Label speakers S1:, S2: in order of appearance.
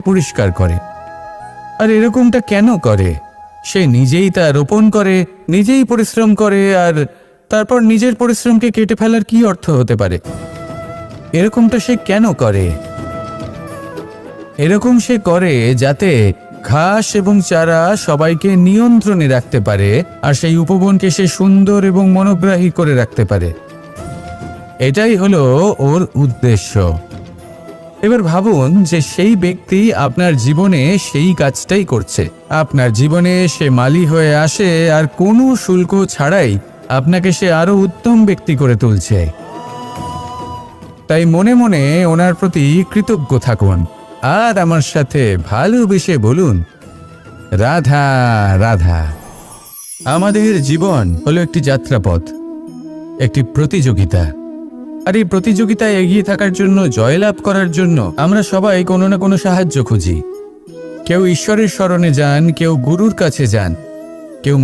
S1: পরিষ্কার করে। আর এরকমটা কেন করে? সে নিজেই তা রোপণ করে, নিজেই পরিশ্রম করে, আর তারপর নিজের পরিশ্রমকে কেটে ফেলার কি অর্থ হতে পারে? এরকমটা সে কেন করে? এরকম সে করে যাতে ঘাস এবং চারা সবাইকে নিয়ন্ত্রণে রাখতে পারে, আর সেই উপবনকে সে সুন্দর এবং মনোগ্রাহী করে রাখতে পারে। এটাই হলো ওর উদ্দেশ্য। এবার ভাবুন যে সেই ব্যক্তি আপনার জীবনে সেই কাজটাই করছে। আপনার জীবনে সে মালি হয়ে আসে, আর কোনো শুল্ক ছাড়াই আপনাকে সে আরো উত্তম ব্যক্তি করে তুলছে। তাই মনে মনে ওনার প্রতি কৃতজ্ঞ থাকুন, আর আমার সাথে ভালোবেসে বলুন, রাধা রাধা। আমাদের জীবন হলো একটি যাত্রাপথ, একটি প্রতিযোগিতা। আর এই প্রতিযোগিতায় এগিয়ে থাকার জন্য, জয়লাভ করার জন্য আমরা সবাই কোনো না কোনো সাহায্য খুঁজি। কেউ ঈশ্বরের শরণে যান, কেউ গুরুর কাছে যান, কেউ